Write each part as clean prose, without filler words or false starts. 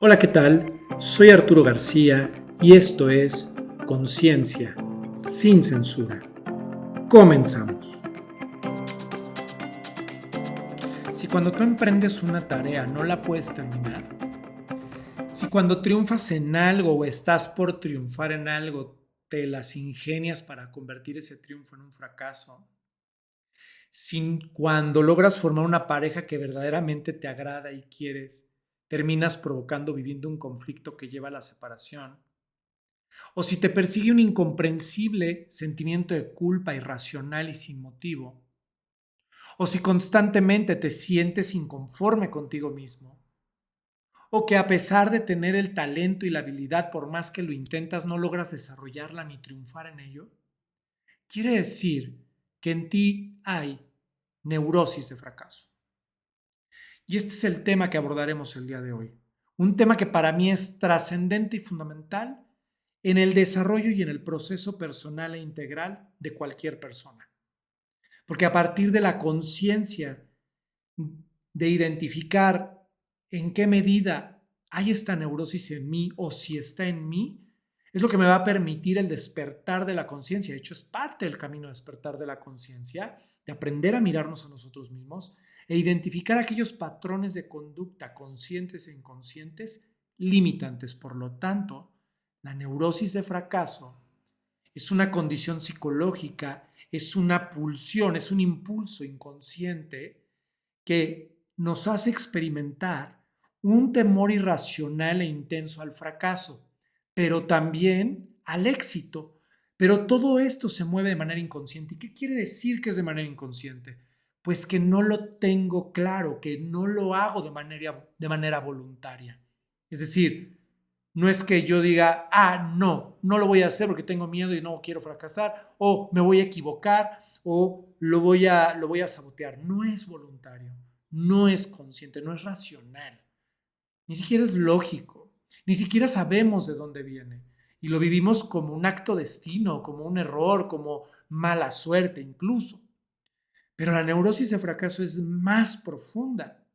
Hola, ¿qué tal? Soy Arturo García y esto es Conciencia, sin censura. Comenzamos. Si cuando tú emprendes una tarea no la puedes terminar, si cuando triunfas en algo o estás por triunfar en algo, te las ingenias para convertir ese triunfo en un fracaso, si cuando logras formar una pareja que verdaderamente te agrada y quieres, terminas provocando viviendo un conflicto que lleva a la separación, o si te persigue un incomprensible sentimiento de culpa irracional y sin motivo, o si constantemente te sientes inconforme contigo mismo, o que a pesar de tener el talento y la habilidad, por más que lo intentas, no logras desarrollarla ni triunfar en ello, quiere decir que en ti hay neurosis de fracaso. Y este es el tema que abordaremos el día de hoy. Un tema que para mí es trascendente y fundamental en el desarrollo y en el proceso personal e integral de cualquier persona. Porque a partir de la conciencia de identificar en qué medida hay esta neurosis en mí o si está en mí, es lo que me va a permitir el despertar de la conciencia. De hecho, es parte del camino de despertar de la conciencia, de aprender a mirarnos a nosotros mismos e identificar aquellos patrones de conducta conscientes e inconscientes limitantes. Por lo tanto, la neurosis de fracaso es una condición psicológica, es una pulsión, es un impulso inconsciente que nos hace experimentar un temor irracional e intenso al fracaso, pero también al éxito. Pero todo esto se mueve de manera inconsciente. ¿Y qué quiere decir que es de manera inconsciente? Pues que no lo tengo claro, que no lo hago de manera voluntaria. Es decir, no es que yo diga, no lo voy a hacer porque tengo miedo y no quiero fracasar, o me voy a equivocar, o lo voy a sabotear. No es voluntario, no es consciente, no es racional, ni siquiera es lógico, ni siquiera sabemos de dónde viene. Y lo vivimos como un acto destino, como un error, como mala suerte incluso. Pero la neurosis de fracaso es más profunda.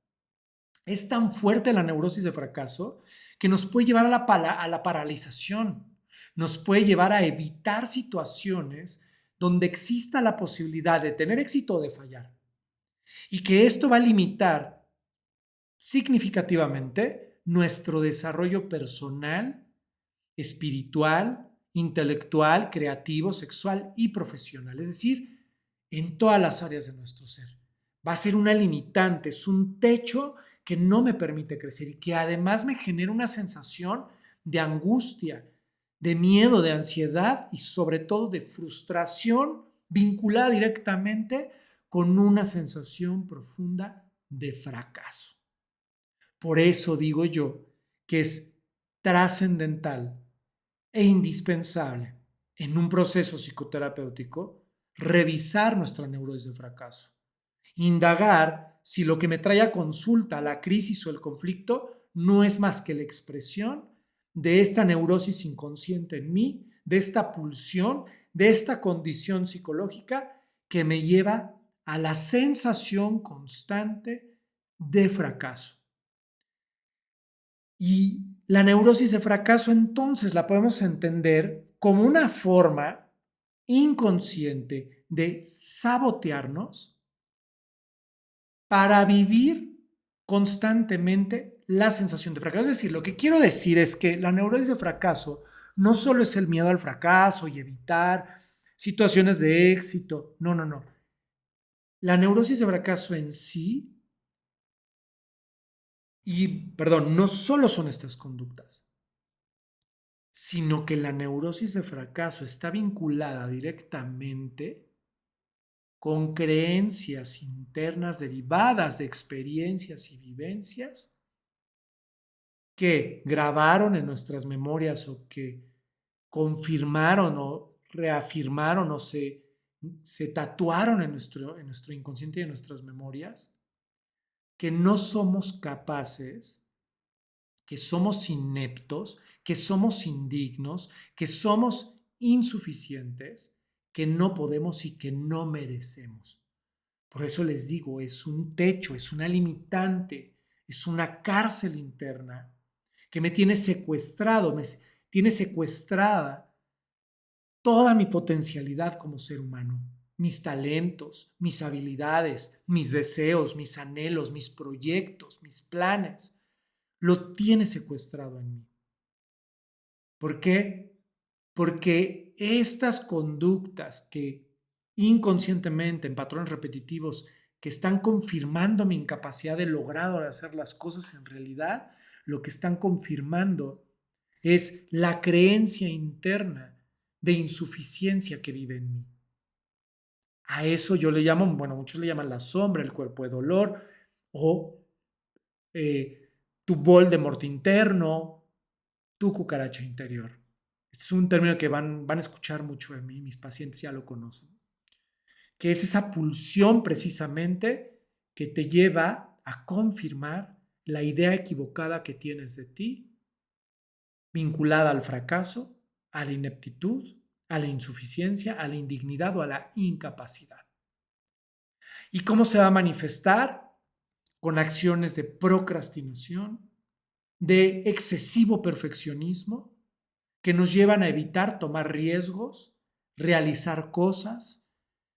Es tan fuerte la neurosis de fracaso que nos puede llevar a la paralización, nos puede llevar a evitar situaciones donde exista la posibilidad de tener éxito o de fallar. Y que esto va a limitar significativamente nuestro desarrollo personal, espiritual, intelectual, creativo, sexual y profesional. Es decir, en todas las áreas de nuestro ser. Va a ser una limitante, es un techo que no me permite crecer y que además me genera una sensación de angustia, de miedo, de ansiedad y sobre todo de frustración vinculada directamente con una sensación profunda de fracaso. Por eso digo yo que es trascendental e indispensable en un proceso psicoterapéutico revisar nuestra neurosis de fracaso, indagar si lo que me trae a consulta, la crisis o el conflicto, no es más que la expresión de esta neurosis inconsciente en mí, de esta pulsión, de esta condición psicológica que me lleva a la sensación constante de fracaso. Y la neurosis de fracaso entonces la podemos entender como una forma inconsciente de sabotearnos para vivir constantemente la sensación de fracaso. Es decir, lo que quiero decir es que la neurosis de fracaso no solo es el miedo al fracaso y evitar situaciones de éxito. No, no, no. La neurosis de fracaso en sí, no solo son estas conductas, sino que la neurosis de fracaso está vinculada directamente con creencias internas derivadas de experiencias y vivencias que grabaron en nuestras memorias o que confirmaron o reafirmaron o se tatuaron en nuestro inconsciente y en nuestras memorias, que no somos capaces, que somos ineptos, que somos indignos, que somos insuficientes, que no podemos y que no merecemos. Por eso les digo, es un techo, es una limitante, es una cárcel interna que me tiene secuestrado, tiene secuestrada toda mi potencialidad como ser humano, mis talentos, mis habilidades, mis deseos, mis anhelos, mis proyectos, mis planes. Lo tiene secuestrado en mí. ¿Por qué? Porque estas conductas que inconscientemente, en patrones repetitivos, que están confirmando mi incapacidad de lograr hacer las cosas en realidad, lo que están confirmando es la creencia interna de insuficiencia que vive en mí. A eso yo le llamo, bueno, muchos le llaman la sombra, el cuerpo de dolor o tu Voldemort interno, tu cucaracha interior. Este es un término que van a escuchar mucho de mí, mis pacientes ya lo conocen, que es esa pulsión precisamente que te lleva a confirmar la idea equivocada que tienes de ti, vinculada al fracaso, a la ineptitud, a la insuficiencia, a la indignidad o a la incapacidad. ¿Y cómo se va a manifestar? Con acciones de procrastinación, de excesivo perfeccionismo, que nos llevan a evitar tomar riesgos, realizar cosas,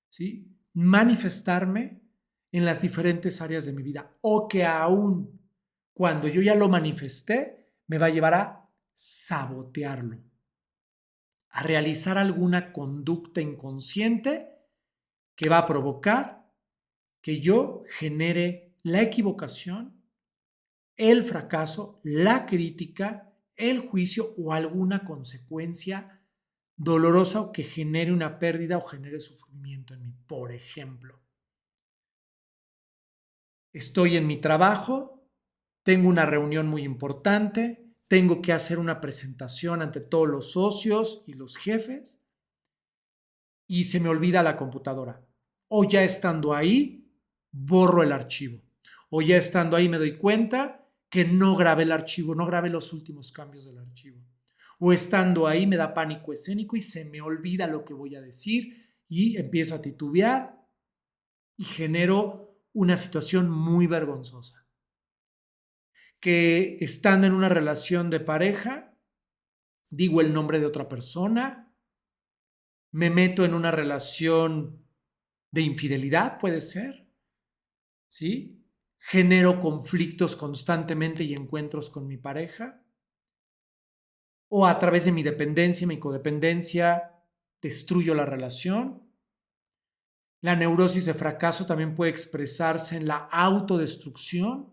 ¿sí? Manifestarme en las diferentes áreas de mi vida, o que aún cuando yo ya lo manifesté, me va a llevar a sabotearlo, a realizar alguna conducta inconsciente que va a provocar que yo genere la equivocación, el fracaso, la crítica, el juicio o alguna consecuencia dolorosa o que genere una pérdida o genere sufrimiento en mí. Por ejemplo, estoy en mi trabajo, tengo una reunión muy importante, tengo que hacer una presentación ante todos los socios y los jefes y se me olvida la computadora. O ya estando ahí, borro el archivo. O ya estando ahí me doy cuenta que no grabé el archivo, no grabé los últimos cambios del archivo. O estando ahí me da pánico escénico y se me olvida lo que voy a decir y empiezo a titubear y genero una situación muy vergonzosa. Que estando en una relación de pareja, digo el nombre de otra persona, me meto en una relación de infidelidad, puede ser, ¿sí? Genero conflictos constantemente y encuentros con mi pareja, o a través de mi dependencia, mi codependencia, destruyo la relación. La neurosis de fracaso también puede expresarse en la autodestrucción,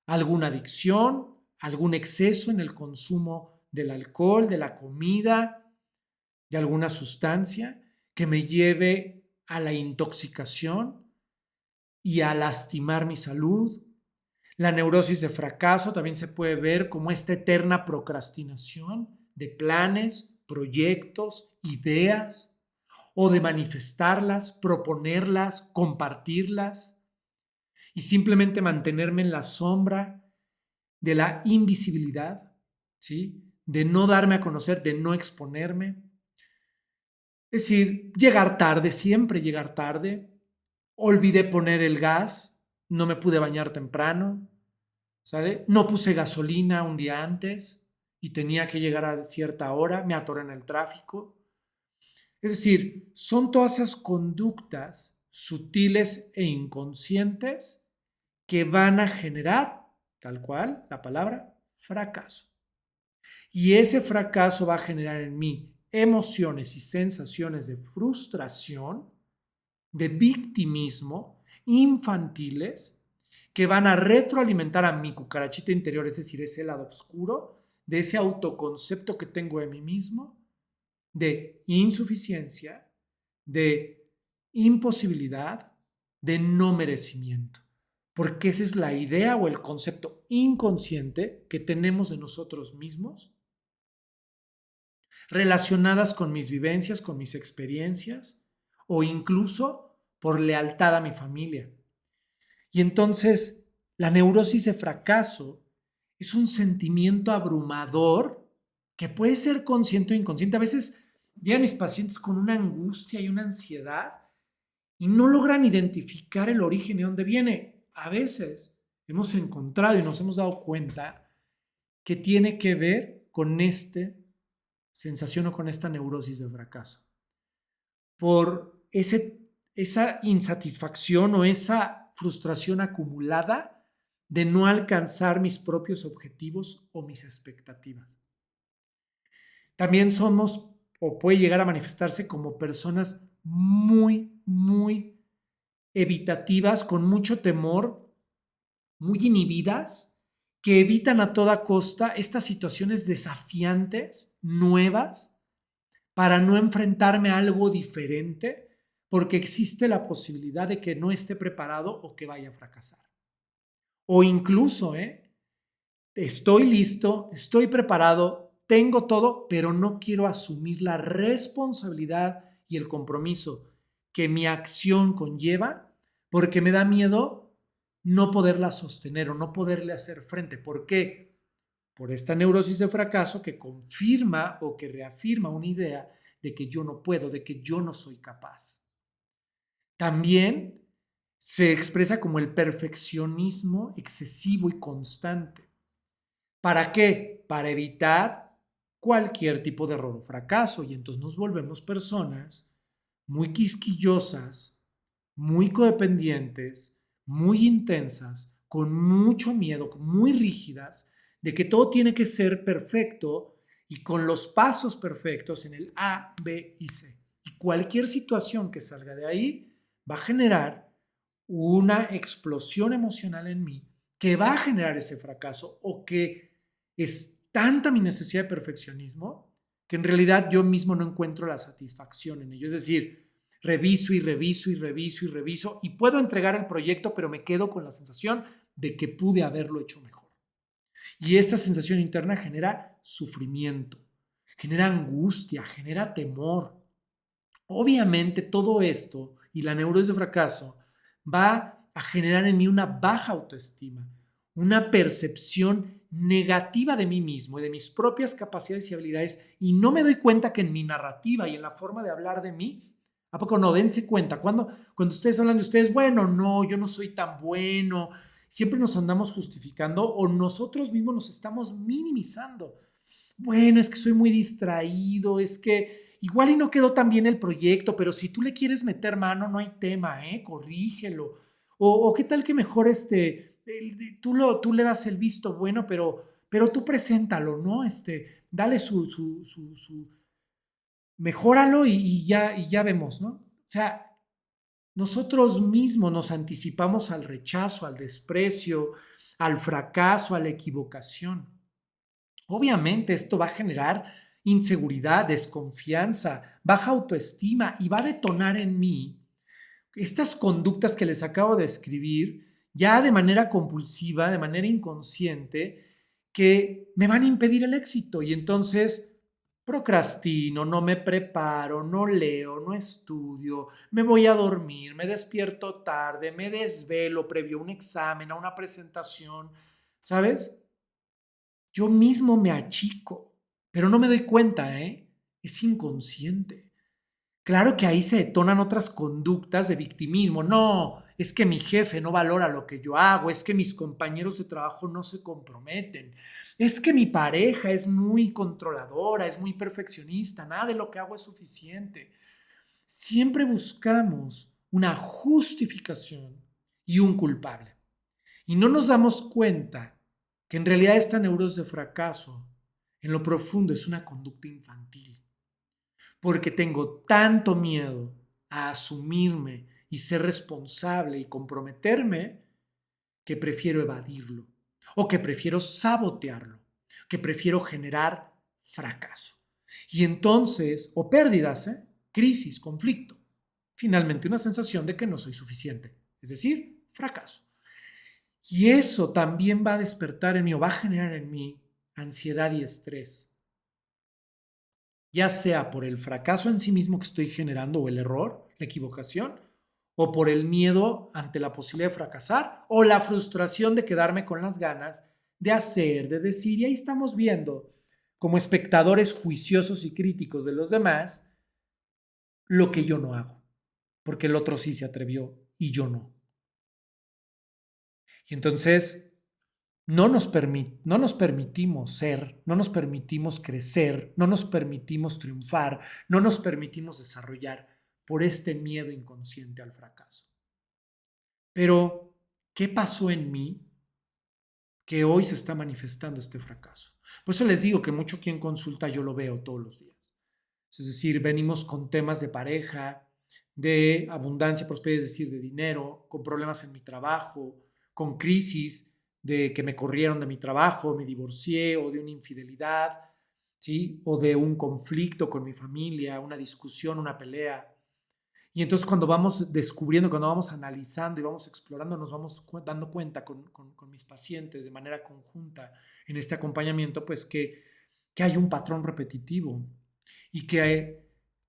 alguna adicción, algún exceso en el consumo del alcohol, de la comida, de alguna sustancia que me lleve a la intoxicación y a lastimar mi salud. La neurosis de fracaso también se puede ver como esta eterna procrastinación de planes, proyectos, ideas, o de manifestarlas, proponerlas, compartirlas, y simplemente mantenerme en la sombra de la invisibilidad, ¿sí? De no darme a conocer, de no exponerme. Es decir, llegar tarde, siempre llegar tarde. Olvidé poner el gas, no me pude bañar temprano, ¿sale? No puse gasolina un día antes y tenía que llegar a cierta hora, me atoré en el tráfico. Es decir, son todas esas conductas sutiles e inconscientes que van a generar, tal cual, la palabra, fracaso. Y ese fracaso va a generar en mí emociones y sensaciones de frustración, de victimismo, infantiles, que van a retroalimentar a mi cucarachita interior, es decir, ese lado oscuro, de ese autoconcepto que tengo de mí mismo, de insuficiencia, de imposibilidad, de no merecimiento. Porque esa es la idea o el concepto inconsciente que tenemos de nosotros mismos, relacionadas con mis vivencias, con mis experiencias o incluso por lealtad a mi familia. Y entonces la neurosis de fracaso es un sentimiento abrumador que puede ser consciente o inconsciente. A veces llegan mis pacientes con una angustia y una ansiedad y no logran identificar el origen de dónde viene. A veces hemos encontrado y nos hemos dado cuenta que tiene que ver con esta sensación o con esta neurosis de fracaso. Por esa insatisfacción o esa frustración acumulada de no alcanzar mis propios objetivos o mis expectativas. También somos o puede llegar a manifestarse como personas muy evitativas, con mucho temor, muy inhibidas, que evitan a toda costa estas situaciones desafiantes, nuevas, para no enfrentarme a algo diferente, porque existe la posibilidad de que no esté preparado o que vaya a fracasar. O incluso, estoy listo, estoy preparado, tengo todo, pero no quiero asumir la responsabilidad y el compromiso que mi acción conlleva porque me da miedo no poderla sostener o no poderle hacer frente. ¿Por qué? Por esta neurosis de fracaso que confirma o que reafirma una idea de que yo no puedo, de que yo no soy capaz. También se expresa como el perfeccionismo excesivo y constante. ¿Para qué? Para evitar cualquier tipo de error o fracaso. Y entonces nos volvemos personas muy quisquillosas, muy codependientes, muy intensas, con mucho miedo, muy rígidas, de que todo tiene que ser perfecto y con los pasos perfectos en el A, B y C. Y cualquier situación que salga de ahí va a generar una explosión emocional en mí que va a generar ese fracaso o que es tanta mi necesidad de perfeccionismo que en realidad yo mismo no encuentro la satisfacción en ello. Es decir, reviso y reviso y reviso y reviso y puedo entregar el proyecto, pero me quedo con la sensación de que pude haberlo hecho mejor. Y esta sensación interna genera sufrimiento, genera angustia, genera temor. Obviamente todo esto y la neurosis de fracaso va a generar en mí una baja autoestima, una percepción negativa de mí mismo y de mis propias capacidades y habilidades y no me doy cuenta que en mi narrativa y en la forma de hablar de mí, ¿a poco no? Dense cuenta, cuando ustedes hablan de ustedes, bueno, no, yo no soy tan bueno, siempre nos andamos justificando o nosotros mismos nos estamos minimizando. Bueno, es que soy muy distraído, es que igual y no quedó tan bien el proyecto, pero si tú le quieres meter mano, no hay tema, corrígelo. O qué tal que mejor tú le das el visto bueno, pero tú preséntalo, ¿no? Dale mejóralo y ya vemos, ¿no? O sea, nosotros mismos nos anticipamos al rechazo, al desprecio, al fracaso, a la equivocación. Obviamente esto va a generar inseguridad, desconfianza, baja autoestima y va a detonar en mí estas conductas que les acabo de escribir ya de manera compulsiva, de manera inconsciente, que me van a impedir el éxito. Y entonces procrastino, no me preparo, no leo, no estudio, me voy a dormir, me despierto tarde, me desvelo previo a un examen, a una presentación, ¿sabes? Yo mismo me achico, pero no me doy cuenta, ¿eh? Es inconsciente. Claro que ahí se detonan otras conductas de victimismo. No, es que mi jefe no valora lo que yo hago, es que mis compañeros de trabajo no se comprometen, es que mi pareja es muy controladora, es muy perfeccionista, nada de lo que hago es suficiente. Siempre buscamos una justificación y un culpable. Y no nos damos cuenta que en realidad esta neurosis de fracaso en lo profundo es una conducta infantil. Porque tengo tanto miedo a asumirme y ser responsable y comprometerme que prefiero evadirlo o que prefiero sabotearlo, que prefiero generar fracaso. Y entonces, o pérdidas, crisis, conflicto. Finalmente, una sensación de que no soy suficiente, es decir, fracaso. Y eso también va a despertar en mí o va a generar en mí ansiedad y estrés, ya sea por el fracaso en sí mismo que estoy generando o el error, la equivocación, o por el miedo ante la posibilidad de fracasar o la frustración de quedarme con las ganas de hacer, de decir, y ahí estamos viendo como espectadores juiciosos y críticos de los demás lo que yo no hago, porque el otro sí se atrevió y yo no. Y entonces no nos permitimos ser, no nos permitimos crecer, no nos permitimos triunfar, no nos permitimos desarrollar por este miedo inconsciente al fracaso. Pero, ¿qué pasó en mí que hoy se está manifestando este fracaso? Por eso les digo que mucho aquí en consulta yo lo veo todos los días. Es decir, venimos con temas de pareja, de abundancia, prosperidad, es decir, de dinero, con problemas en mi trabajo, con crisis de que me corrieron de mi trabajo, me divorcié o de una infidelidad, ¿sí? O de un conflicto con mi familia, una discusión, una pelea. Y entonces cuando vamos descubriendo, cuando vamos analizando y vamos explorando, nos vamos dando cuenta con mis pacientes de manera conjunta en este acompañamiento, pues que hay un patrón repetitivo y que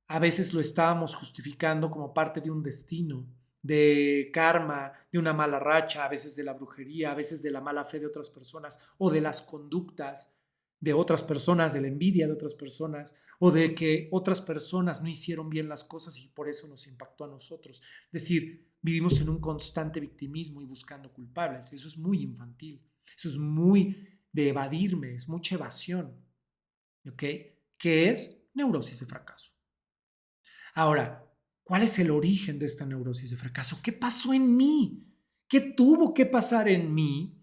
a veces lo estábamos justificando como parte de un destino, de karma, de una mala racha, a veces de la brujería, a veces de la mala fe de otras personas o de las conductas de otras personas, de la envidia de otras personas o de que otras personas no hicieron bien las cosas y por eso nos impactó a nosotros. Es decir, vivimos en un constante victimismo y buscando culpables. Eso es muy infantil. Eso es muy de evadirme, es mucha evasión. ¿Ok? ¿Qué es neurosis de fracaso? Ahora, ¿cuál es el origen de esta neurosis de fracaso? ¿Qué pasó en mí? ¿Qué tuvo que pasar en mí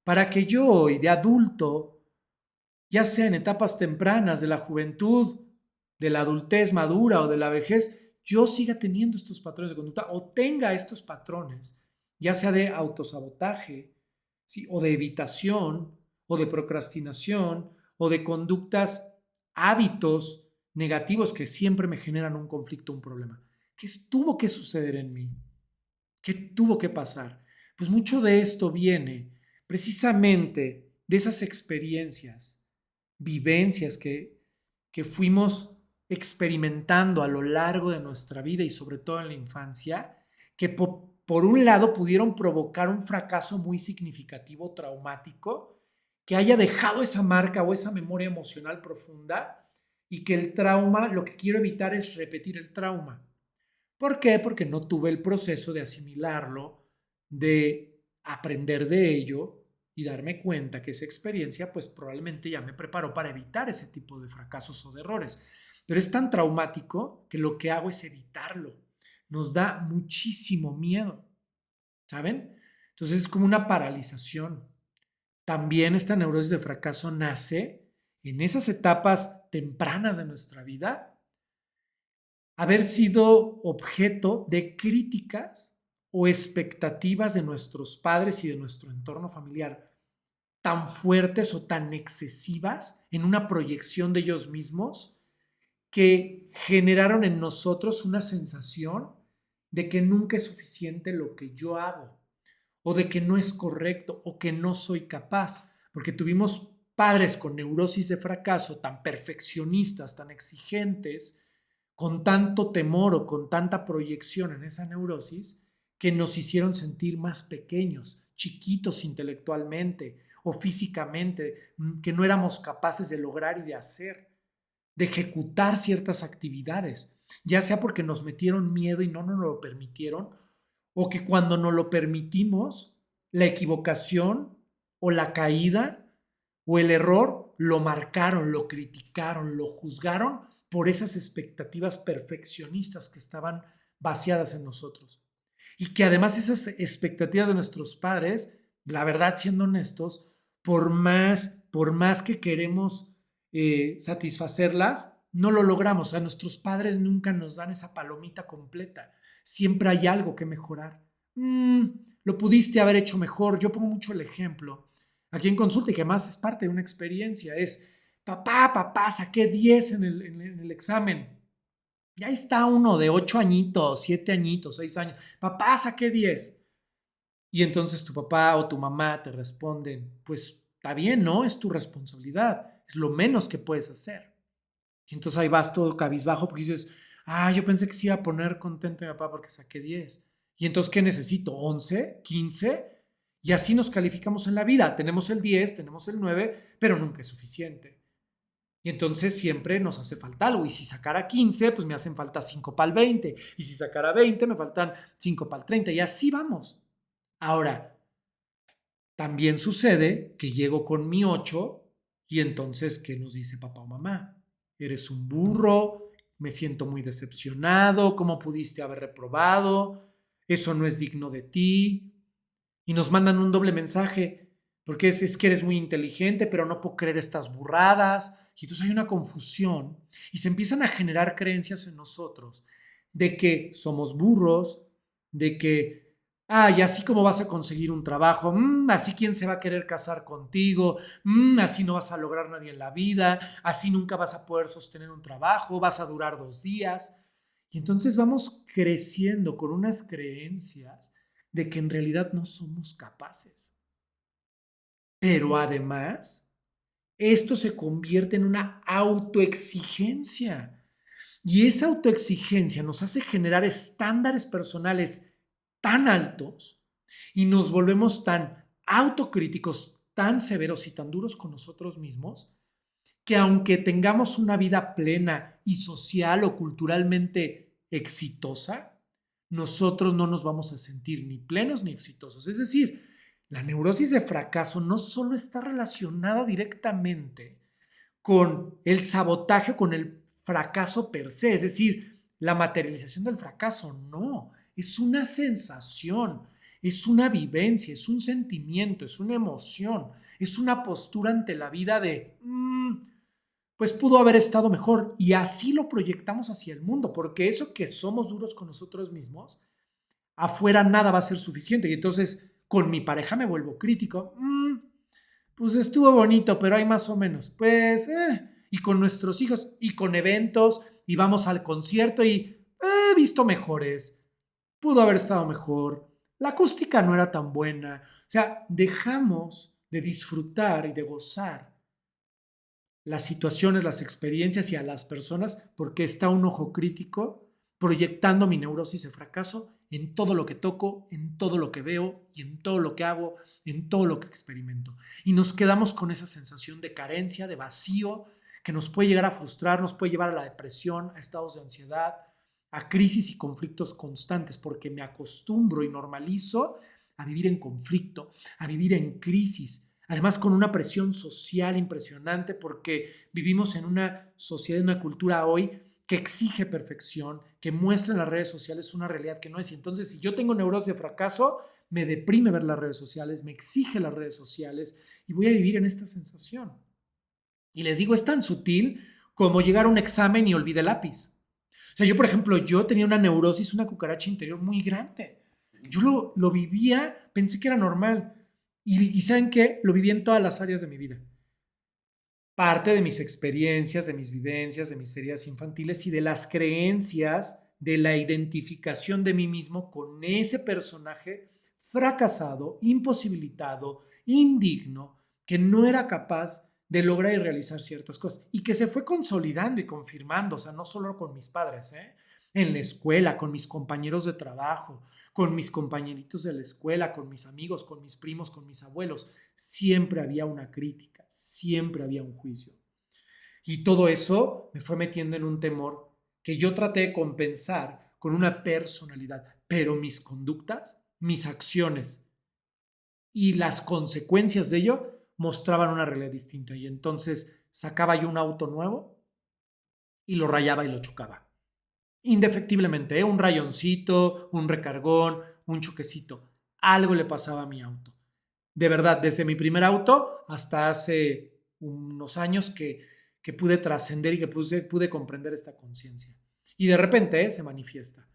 para que yo hoy, de adulto, ya sea en etapas tempranas de la juventud, de la adultez madura o de la vejez, yo siga teniendo estos patrones de conducta o tenga estos patrones, ya sea de autosabotaje, ¿sí? O de evitación, o de procrastinación, o de conductas, hábitos negativos que siempre me generan un conflicto, un problema? ¿Qué tuvo que suceder en mí? ¿Qué tuvo que pasar? Pues mucho de esto viene precisamente de esas experiencias, vivencias que fuimos experimentando a lo largo de nuestra vida y sobre todo en la infancia, que por un lado pudieron provocar un fracaso muy significativo, traumático, que haya dejado esa marca o esa memoria emocional profunda y que el trauma, lo que quiero evitar es repetir el trauma. ¿Por qué? Porque no tuve el proceso de asimilarlo, de aprender de ello y darme cuenta que esa experiencia pues probablemente ya me preparó para evitar ese tipo de fracasos o de errores. Pero es tan traumático que lo que hago es evitarlo. Nos da muchísimo miedo, ¿saben? Entonces es como una paralización. También esta neurosis de fracaso nace en esas etapas tempranas de nuestra vida, haber sido objeto de críticas o expectativas de nuestros padres y de nuestro entorno familiar tan fuertes o tan excesivas en una proyección de ellos mismos que generaron en nosotros una sensación de que nunca es suficiente lo que yo hago o de que no es correcto o que no soy capaz, porque tuvimos padres con neurosis de fracaso tan perfeccionistas, tan exigentes, con tanto temor o con tanta proyección en esa neurosis que nos hicieron sentir más pequeños, chiquitos intelectualmente o físicamente, que no éramos capaces de lograr y de hacer, de ejecutar ciertas actividades, ya sea porque nos metieron miedo y no nos lo permitieron, o que cuando nos lo permitimos, la equivocación o la caída o el error lo marcaron, lo criticaron, lo juzgaron por esas expectativas perfeccionistas que estaban vaciadas en nosotros. Y que además esas expectativas de nuestros padres, la verdad, siendo honestos, por más que queremos satisfacerlas, no lo logramos. O sea, nuestros padres nunca nos dan esa palomita completa. Siempre hay algo que mejorar. Lo pudiste haber hecho mejor. Yo pongo mucho el ejemplo. Aquí en consulta, y que además es parte de una experiencia, es, papá, saqué 10 en el examen. Y ahí está uno de 8 añitos, 7 añitos, 6 años. Papá, saqué 10. Y entonces tu papá o tu mamá te responden, pues está bien, ¿no? Es tu responsabilidad. Es lo menos que puedes hacer. Y entonces ahí vas todo cabizbajo porque dices, yo pensé que se iba a poner contento mi papá porque saqué 10. Y entonces, ¿qué necesito? ¿11? ¿15? Y así nos calificamos en la vida. Tenemos el 10, tenemos el 9, pero nunca es suficiente. Y entonces siempre nos hace falta algo. Y si sacara 15, pues me hacen falta 5 para el 20. Y si sacara 20, me faltan 5 para el 30. Y así vamos. Ahora, También sucede que llego con mi 8 y entonces, ¿qué nos dice papá o mamá? Eres un burro, me siento muy decepcionado, ¿cómo pudiste haber reprobado? Eso no es digno de ti. Y nos mandan un doble mensaje, porque es que eres muy inteligente, pero no puedo creer estas burradas. Y entonces hay una confusión y se empiezan a generar creencias en nosotros de que somos burros, de que, y así como vas a conseguir un trabajo, así quién se va a querer casar contigo, así no vas a lograr nadie en la vida, así nunca vas a poder sostener un trabajo, vas a durar 2 días. Y entonces vamos creciendo con unas creencias de que en realidad no somos capaces. Pero además, esto se convierte en una autoexigencia. Y esa autoexigencia nos hace generar estándares personales tan altos y nos volvemos tan autocríticos, tan severos y tan duros con nosotros mismos, que aunque tengamos una vida plena y social o culturalmente exitosa, nosotros no nos vamos a sentir ni plenos ni exitosos. Es decir, la neurosis de fracaso no solo está relacionada directamente con el sabotaje, con el fracaso per se, es decir, la materialización del fracaso, no, es una sensación, es una vivencia, es un sentimiento, es una emoción, es una postura ante la vida de, pues pudo haber estado mejor y así lo proyectamos hacia el mundo, porque eso que somos duros con nosotros mismos, afuera nada va a ser suficiente y entonces con mi pareja me vuelvo crítico. Pues estuvo bonito, pero hay más o menos. Y con nuestros hijos y con eventos y vamos al concierto y he visto mejores. Pudo haber estado mejor. La acústica no era tan buena. O sea, dejamos de disfrutar y de gozar las situaciones, las experiencias y a las personas porque está un ojo crítico proyectando mi neurosis de fracaso en todo lo que toco, en todo lo que veo y en todo lo que hago, en todo lo que experimento. Y nos quedamos con esa sensación de carencia, de vacío, que nos puede llegar a frustrar, nos puede llevar a la depresión, a estados de ansiedad, a crisis y conflictos constantes, porque me acostumbro y normalizo a vivir en conflicto, a vivir en crisis, además con una presión social impresionante porque vivimos en una sociedad, en una cultura hoy que exige perfección, que muestra en las redes sociales una realidad que no es. Y entonces, si yo tengo neurosis de fracaso, me deprime ver las redes sociales, me exige las redes sociales y voy a vivir en esta sensación. Y les digo, es tan sutil como llegar a un examen y olvidé el lápiz. O sea, yo, por ejemplo, yo tenía una neurosis, una cucaracha interior muy grande. Yo lo vivía, pensé que era normal. Y ¿saben qué? Lo viví en todas las áreas de mi vida. Parte de mis experiencias, de mis vivencias, de mis heridas infantiles y de las creencias de la identificación de mí mismo con ese personaje fracasado, imposibilitado, indigno, que no era capaz de lograr y realizar ciertas cosas y que se fue consolidando y confirmando, o sea, no solo con mis padres, en la escuela, con mis compañeros de trabajo, con mis compañeritos de la escuela, con mis amigos, con mis primos, con mis abuelos. Siempre había una crítica, siempre había un juicio. Y todo eso me fue metiendo en un temor que yo traté de compensar con una personalidad, pero mis conductas, mis acciones y las consecuencias de ello mostraban una realidad distinta. Y entonces sacaba yo un auto nuevo y lo rayaba y lo chocaba. Indefectiblemente, un rayoncito, un recargón, un choquecito. Algo le pasaba a mi auto. De verdad, desde mi primer auto hasta hace unos años que pude trascender y que pude comprender esta conciencia. Y de repente se manifiesta.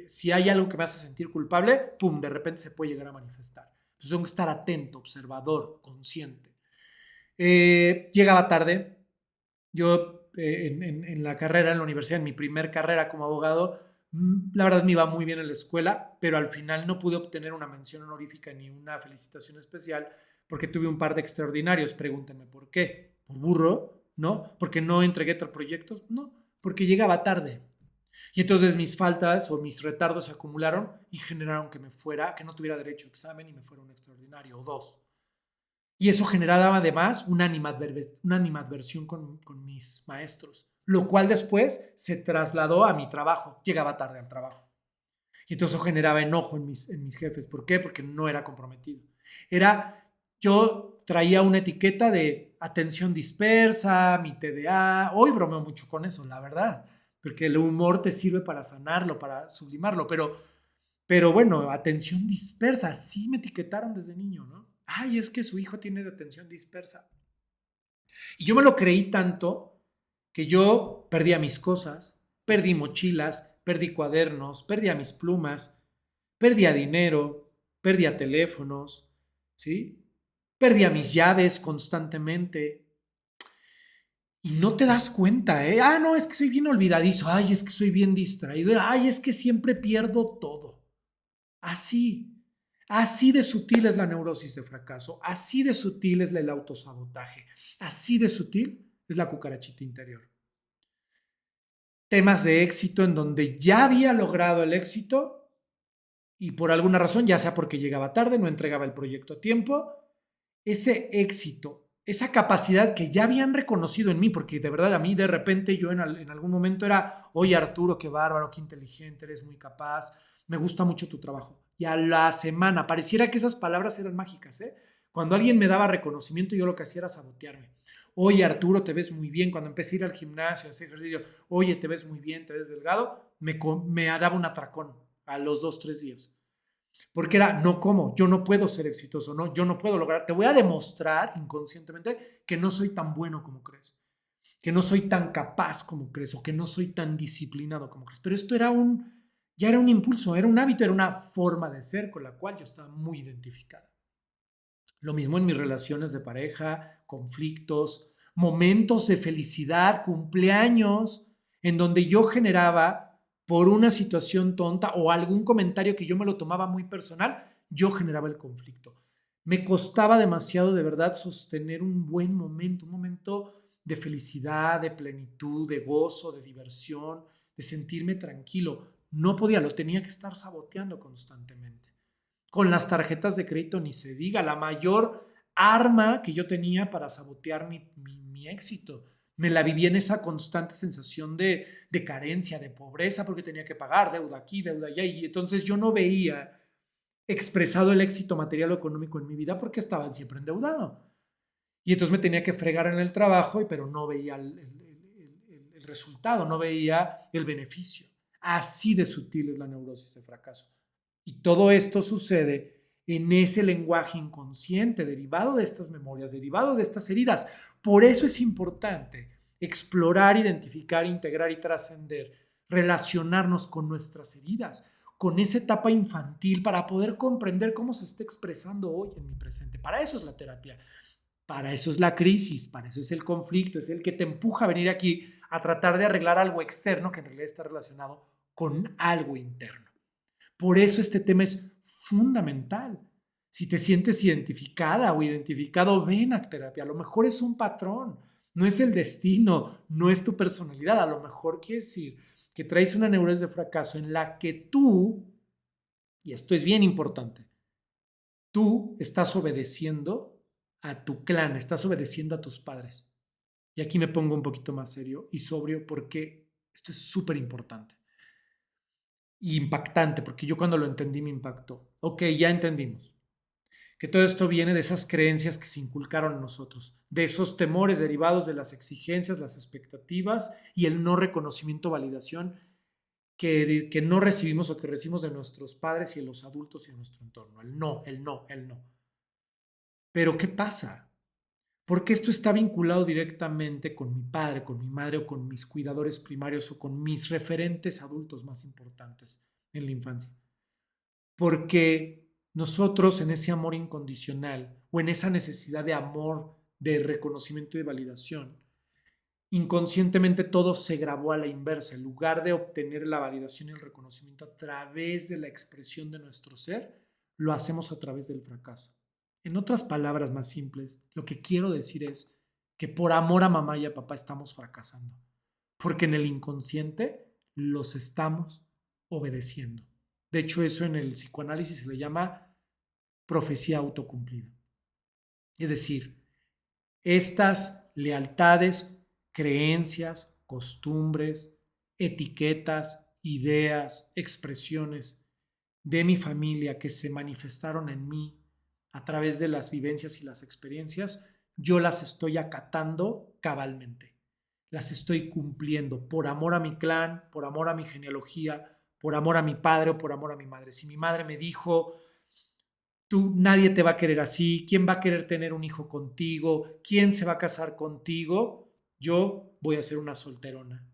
Si hay algo que me hace sentir culpable, pum, de repente se puede llegar a manifestar. Entonces tengo que estar atento, observador, consciente. Llegaba tarde. Yo en la carrera, en la universidad, en mi primer carrera como abogado, la verdad me iba muy bien en la escuela, pero al final no pude obtener una mención honorífica ni una felicitación especial porque tuve un par de extraordinarios. Pregúntenme por qué. ¿Por burro? ¿No? ¿Porque no entregué proyectos? No, porque llegaba tarde. Y entonces mis faltas o mis retardos se acumularon y generaron que me fuera, que no tuviera derecho a examen y me fuera un extraordinario o dos. Y eso generaba además una animadversión con mis maestros, lo cual después se trasladó a mi trabajo. Llegaba tarde al trabajo. Y entonces eso generaba enojo en mis jefes. ¿Por qué? Porque no era comprometido. Era yo traía una etiqueta de atención dispersa, mi TDA. Hoy bromeo mucho con eso, la verdad, porque el humor te sirve para sanarlo, para sublimarlo, pero bueno, atención dispersa, así me etiquetaron desde niño, ¿no? Ay, es que su hijo tiene de atención dispersa. Y yo me lo creí tanto que yo perdía mis cosas, perdí mochilas, perdí cuadernos, perdía mis plumas, perdía dinero, perdía teléfonos, ¿sí? Perdía mis llaves constantemente. Y no te das cuenta, ¿eh? Ah, no, es que soy bien olvidadizo. Ay, es que soy bien distraído. Ay, es que siempre pierdo todo. Así. Así de sutil es la neurosis de fracaso. Así de sutil es el autosabotaje. Así de sutil es la cucarachita interior. Temas de éxito en donde ya había logrado el éxito y por alguna razón, ya sea porque llegaba tarde, no entregaba el proyecto a tiempo, ese éxito, esa capacidad que ya habían reconocido en mí, porque de verdad a mí de repente yo en algún momento era, oye Arturo, qué bárbaro, qué inteligente, eres muy capaz, me gusta mucho tu trabajo. Y a la semana, pareciera que esas palabras eran mágicas, ¿eh? Cuando alguien me daba reconocimiento, yo lo que hacía era sabotearme. Oye Arturo, te ves muy bien. Cuando empecé a ir al gimnasio, a hacer ejercicio, oye, te ves muy bien, te ves delgado, me daba un atracón a los 2, 3 días. Porque era, no como, yo no puedo ser exitoso, no, yo no puedo lograr, te voy a demostrar inconscientemente que no soy tan bueno como crees, que no soy tan capaz como crees o que no soy tan disciplinado como crees. Pero esto ya era un impulso, era un hábito, era una forma de ser con la cual yo estaba muy identificada. Lo mismo en mis relaciones de pareja, conflictos, momentos de felicidad, cumpleaños, en donde yo generaba por una situación tonta o algún comentario que yo me lo tomaba muy personal, yo generaba el conflicto. Me costaba demasiado de verdad sostener un momento de felicidad, de plenitud, de gozo, de diversión, de sentirme tranquilo. No podía, lo tenía que estar saboteando constantemente. Con las tarjetas de crédito ni se diga, la mayor arma que yo tenía para sabotear mi éxito. Me la vivía en esa constante sensación de carencia, de pobreza, porque tenía que pagar deuda aquí, deuda allá. Y entonces yo no veía expresado el éxito material o económico en mi vida porque estaba siempre endeudado. Y entonces me tenía que fregar en el trabajo, pero no veía el resultado, no veía el beneficio. Así de sutil es la neurosis de fracaso. Y todo esto sucede en ese lenguaje inconsciente derivado de estas memorias, derivado de estas heridas. Por eso es importante explorar, identificar, integrar y trascender, relacionarnos con nuestras heridas, con esa etapa infantil para poder comprender cómo se está expresando hoy en mi presente. Para eso es la terapia, para eso es la crisis, para eso es el conflicto, es el que te empuja a venir aquí a tratar de arreglar algo externo que en realidad está relacionado con algo interno. Por eso este tema es fundamental. Si te sientes identificada o identificado, ven a terapia. A lo mejor es un patrón, no es el destino, no es tu personalidad. A lo mejor quiere decir que traes una neurosis de fracaso en la que tú, y esto es bien importante, tú estás obedeciendo a tu clan, estás obedeciendo a tus padres. Y aquí me pongo un poquito más serio y sobrio porque esto es súper importante y impactante, porque yo cuando lo entendí me impactó. Ok, ya entendimos que todo esto viene de esas creencias que se inculcaron en nosotros, de esos temores derivados de las exigencias, las expectativas y el no reconocimiento, validación que no recibimos o que recibimos de nuestros padres y de los adultos y de nuestro entorno. El no, el no, el no. Pero ¿qué pasa? Porque esto está vinculado directamente con mi padre, con mi madre o con mis cuidadores primarios o con mis referentes adultos más importantes en la infancia. Porque nosotros en ese amor incondicional o en esa necesidad de amor, de reconocimiento y de validación, inconscientemente todo se grabó a la inversa. En lugar de obtener la validación y el reconocimiento a través de la expresión de nuestro ser, lo hacemos a través del fracaso. En otras palabras más simples, lo que quiero decir es que por amor a mamá y a papá estamos fracasando, porque en el inconsciente los estamos obedeciendo. De hecho, eso en el psicoanálisis se le llama profecía autocumplida. Es decir, estas lealtades, creencias, costumbres, etiquetas, ideas, expresiones de mi familia que se manifestaron en mí a través de las vivencias y las experiencias, yo las estoy acatando cabalmente. Las estoy cumpliendo por amor a mi clan, por amor a mi genealogía, por amor a mi padre o por amor a mi madre. Si mi madre me dijo, tú nadie te va a querer así, ¿quién va a querer tener un hijo contigo? ¿Quién se va a casar contigo? Yo voy a ser una solterona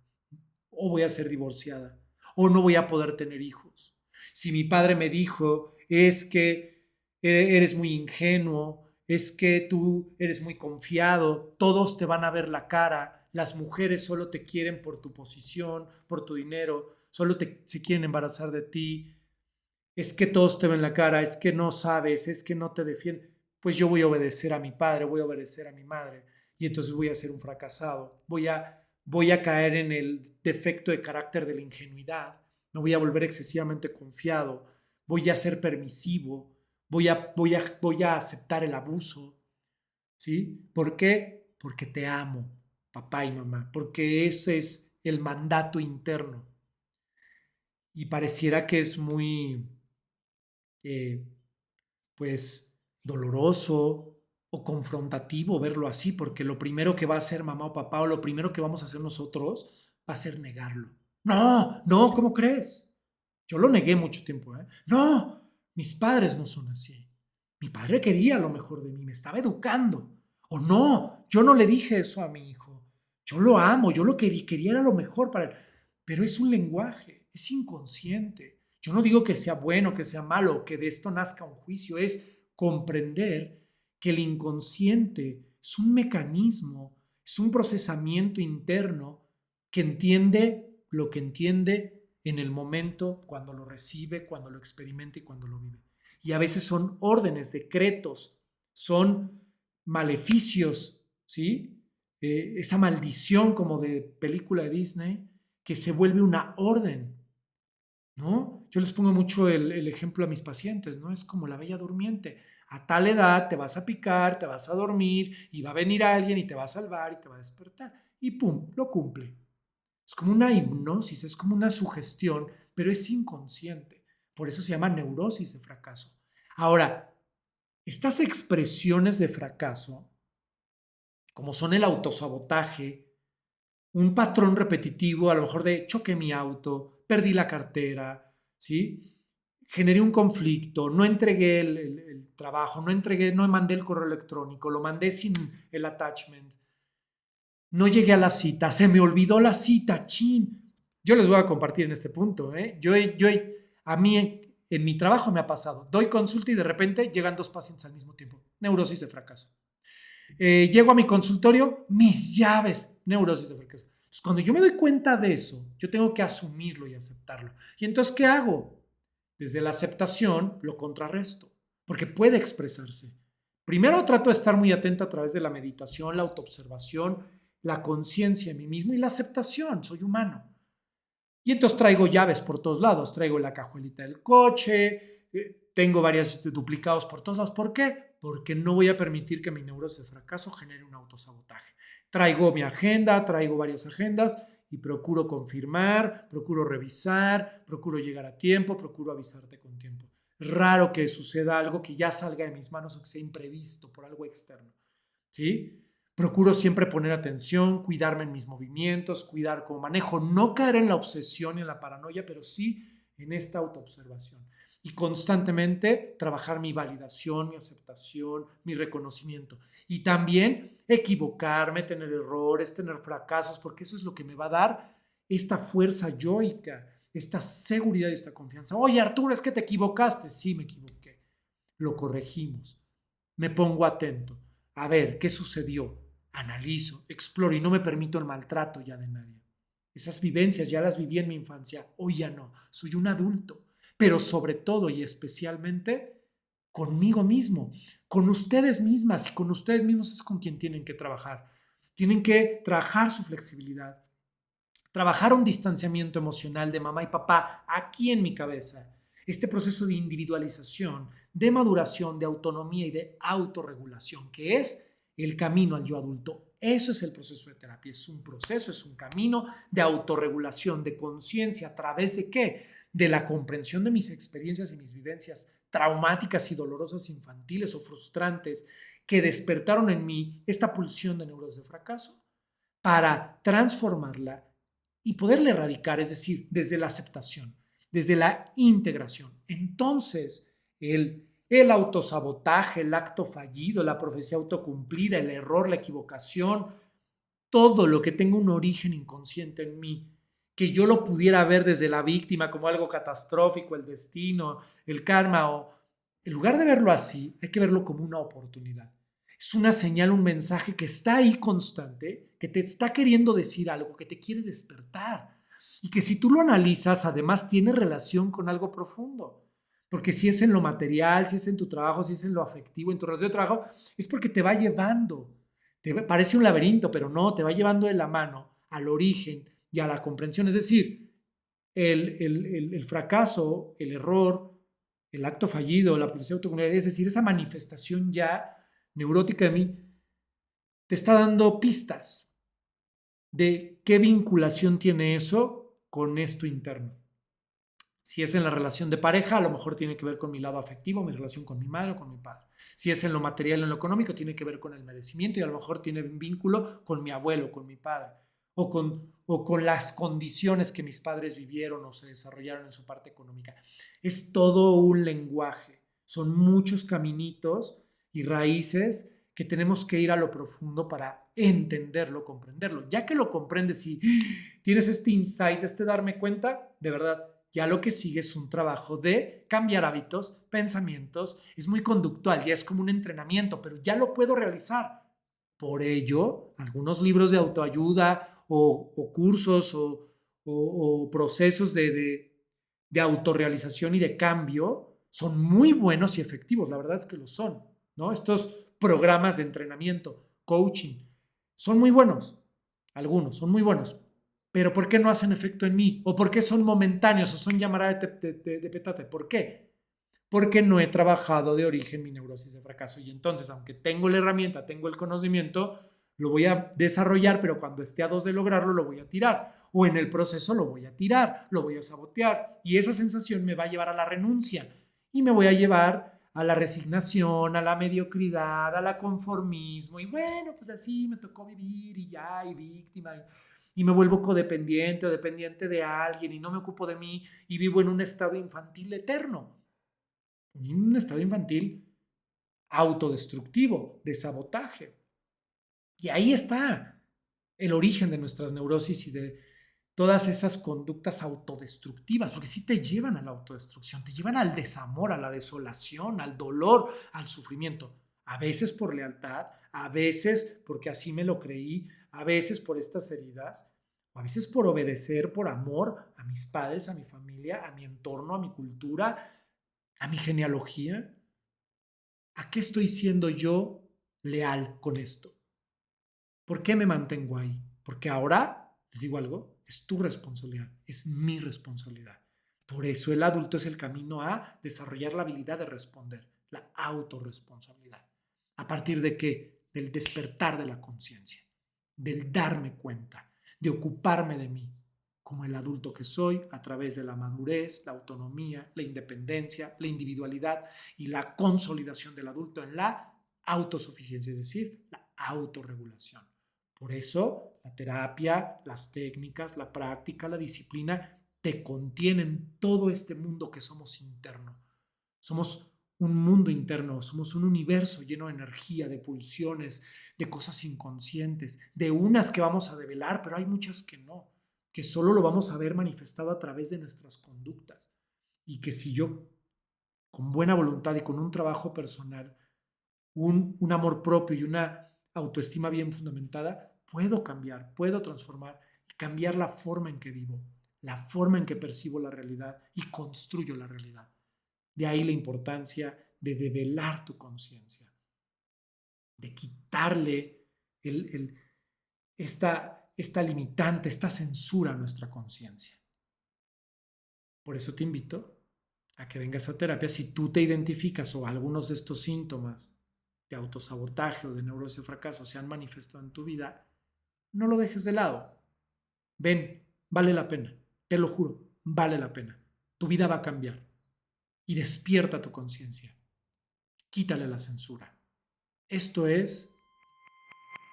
o voy a ser divorciada o no voy a poder tener hijos. Si mi padre me dijo, es que eres muy ingenuo, es que tú eres muy confiado, todos te van a ver la cara, las mujeres solo te quieren por tu posición, por tu dinero, se quieren embarazar de ti, es que todos te ven la cara, es que no sabes, es que no te defienden, pues yo voy a obedecer a mi padre, voy a obedecer a mi madre y entonces voy a ser un fracasado, voy a caer en el defecto de carácter de la ingenuidad, me voy a volver excesivamente confiado, voy a ser permisivo, voy a aceptar el abuso, ¿sí? ¿Por qué? Porque te amo, papá y mamá, porque ese es el mandato interno y pareciera que es muy, eh, pues, doloroso o confrontativo verlo así, porque lo primero que va a hacer mamá o papá o lo primero que vamos a hacer nosotros va a ser negarlo. No, no, ¿cómo crees? Yo lo negué mucho tiempo, ¿eh? No, mis padres no son así. Mi padre quería lo mejor de mí, me estaba educando. O no, yo no le dije eso a mi hijo. Yo lo amo, yo lo quería era lo mejor para él. Pero es un lenguaje, es inconsciente. Yo no digo que sea bueno, que sea malo, que de esto nazca un juicio, es comprender que el inconsciente es un mecanismo, es un procesamiento interno que entiende lo que entiende en el momento, cuando lo recibe, cuando lo experimenta y cuando lo vive. Y a veces son órdenes, decretos, son maleficios, ¿sí? Esa maldición como de película de Disney que se vuelve una orden, ¿no? Yo les pongo mucho el ejemplo a mis pacientes, ¿no? Es como la bella durmiente. A tal edad te vas a picar, te vas a dormir y va a venir alguien y te va a salvar y te va a despertar. Y pum, lo cumple. Es como una hipnosis, es como una sugestión, pero es inconsciente. Por eso se llama neurosis de fracaso. Ahora, estas expresiones de fracaso, como son el autosabotaje, un patrón repetitivo, a lo mejor de choqué mi auto, perdí la cartera, ¿sí? Generé un conflicto, no entregué el trabajo, no mandé el correo electrónico, lo mandé sin el attachment, no llegué a la cita, se me olvidó la cita, chin. Yo les voy a compartir en este punto, ¿eh? A mí en mi trabajo me ha pasado, doy consulta y de repente llegan dos pacientes al mismo tiempo, neurosis de fracaso. Llego a mi consultorio, mis llaves, neurosis de fracaso. Entonces, cuando yo me doy cuenta de eso, yo tengo que asumirlo y aceptarlo. ¿Y entonces qué hago? Desde la aceptación lo contrarresto, porque puede expresarse. Primero trato de estar muy atento a través de la meditación, la autoobservación, la conciencia de mí mismo y la aceptación, soy humano. Y entonces traigo llaves por todos lados, traigo la cajuelita del coche, tengo varios duplicados por todos lados. ¿Por qué? Porque no voy a permitir que mi neurosis de fracaso genere un autosabotaje. Traigo mi agenda, traigo varias agendas y procuro confirmar, procuro revisar, procuro llegar a tiempo, procuro avisarte con tiempo. Es raro que suceda algo que ya salga de mis manos o que sea imprevisto por algo externo. ¿Sí? Procuro siempre poner atención, cuidarme en mis movimientos, cuidar cómo manejo, no caer en la obsesión y en la paranoia, pero sí en esta autoobservación. Y constantemente trabajar mi validación, mi aceptación, mi reconocimiento. Y también equivocarme, tener errores, tener fracasos, porque eso es lo que me va a dar esta fuerza yoica, esta seguridad y esta confianza. Oye, Arturo, es que te equivocaste. Sí, me equivoqué. Lo corregimos. Me pongo atento. A ver, ¿qué sucedió? Analizo, exploro y no me permito el maltrato ya de nadie. Esas vivencias ya las viví en mi infancia, hoy ya no, soy un adulto, pero sobre todo y especialmente conmigo mismo, con ustedes mismas y con ustedes mismos es con quien tienen que trabajar. Tienen que trabajar su flexibilidad, trabajar un distanciamiento emocional de mamá y papá aquí en mi cabeza. Este proceso de individualización, de maduración, de autonomía y de autorregulación, que es el camino al yo adulto. Eso es el proceso de terapia. Es un proceso, es un camino de autorregulación, de conciencia, ¿a través de qué? De la comprensión de mis experiencias y mis vivencias traumáticas y dolorosas infantiles o frustrantes que despertaron en mí esta pulsión de neurosis de fracaso para transformarla y poderla erradicar, es decir, desde la aceptación, desde la integración. Entonces, el autosabotaje, el acto fallido, la profecía autocumplida, el error, la equivocación, todo lo que tenga un origen inconsciente en mí, que yo lo pudiera ver desde la víctima como algo catastrófico, el destino, el karma, o en lugar de verlo así, hay que verlo como una oportunidad. Es una señal, un mensaje que está ahí constante, que te está queriendo decir algo, que te quiere despertar. Y que si tú lo analizas, además tiene relación con algo profundo. Porque si es en lo material, si es en tu trabajo, si es en lo afectivo, en tu relación de trabajo, es porque te va llevando. Parece un laberinto, pero no, te va llevando de la mano al origen y a la comprensión. Es decir, el fracaso, el error, el acto fallido, la profecía autocomunidad, es decir, esa manifestación ya neurótica de mí, te está dando pistas de qué vinculación tiene eso con esto interno. Si es en la relación de pareja, a lo mejor tiene que ver con mi lado afectivo, mi relación con mi madre o con mi padre. Si es en lo material o en lo económico, tiene que ver con el merecimiento y a lo mejor tiene un vínculo con mi abuelo, con mi padre, o con las condiciones que mis padres vivieron o se desarrollaron en su parte económica. Es todo un lenguaje, son muchos caminitos y raíces que tenemos que ir a lo profundo para entenderlo, comprenderlo. Ya que lo comprendes y tienes este insight, este darme cuenta, de verdad, ya lo que sigue es un trabajo de cambiar hábitos, pensamientos, es muy conductual, ya es como un entrenamiento, pero ya lo puedo realizar. Por ello, algunos libros de autoayuda o cursos o procesos de autorrealización y de cambio son muy buenos y efectivos, la verdad es que lo son, ¿no? Estos programas de entrenamiento, coaching, son muy buenos, algunos son muy buenos, pero ¿por qué no hacen efecto en mí? ¿O por qué son momentáneos o son llamadas de petate? ¿Por qué? Porque no he trabajado de origen mi neurosis de fracaso. Y entonces, aunque tengo la herramienta, tengo el conocimiento, lo voy a desarrollar, pero cuando esté a dos de lograrlo, lo voy a tirar. O en el proceso lo voy a tirar, lo voy a sabotear. Y esa sensación me va a llevar a la renuncia. Y me voy a llevar a la resignación, a la mediocridad, al conformismo. Y bueno, pues así me tocó vivir y ya, y víctima. Y me vuelvo codependiente o dependiente de alguien y no me ocupo de mí y vivo en un estado infantil eterno, un estado infantil autodestructivo, de sabotaje. Y ahí está el origen de nuestras neurosis y de todas esas conductas autodestructivas, porque sí te llevan a la autodestrucción, te llevan al desamor, a la desolación, al dolor, al sufrimiento. A veces por lealtad, a veces porque así me lo creí, a veces por estas heridas, o a veces por obedecer, por amor a mis padres, a mi familia, a mi entorno, a mi cultura, a mi genealogía. ¿A qué estoy siendo yo leal con esto? ¿Por qué me mantengo ahí? Porque ahora, les digo algo, es tu responsabilidad, es mi responsabilidad. Por eso el adulto es el camino a desarrollar la habilidad de responder, la autorresponsabilidad. ¿A partir de qué? Del despertar de la conciencia, del darme cuenta, de ocuparme de mí, como el adulto que soy, a través de la madurez, la autonomía, la independencia, la individualidad y la consolidación del adulto en la autosuficiencia, es decir, la autorregulación. Por eso, la terapia, las técnicas, la práctica, la disciplina te contienen todo este mundo que somos interno. Somos un mundo interno, somos un universo lleno de energía, de pulsiones, de cosas inconscientes, de unas que vamos a develar, pero hay muchas que no, que solo lo vamos a ver manifestado a través de nuestras conductas. Y que si yo, con buena voluntad y con un trabajo personal, un amor propio y una autoestima bien fundamentada, puedo cambiar, puedo transformar y cambiar la forma en que vivo, la forma en que percibo la realidad y construyo la realidad. De ahí la importancia de develar tu conciencia, de quitarle esta limitante, esta censura a nuestra conciencia. Por eso te invito a que vengas a terapia si tú te identificas o algunos de estos síntomas de autosabotaje o de neurosis de fracaso se han manifestado en tu vida, no lo dejes de lado. Ven, vale la pena, te lo juro, vale la pena. Tu vida va a cambiar. y despierta tu conciencia. Quítale la censura. Esto es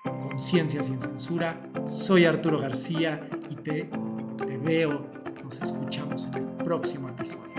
Conciencia sin Censura. Soy Arturo García y te veo, nos escuchamos en el próximo episodio.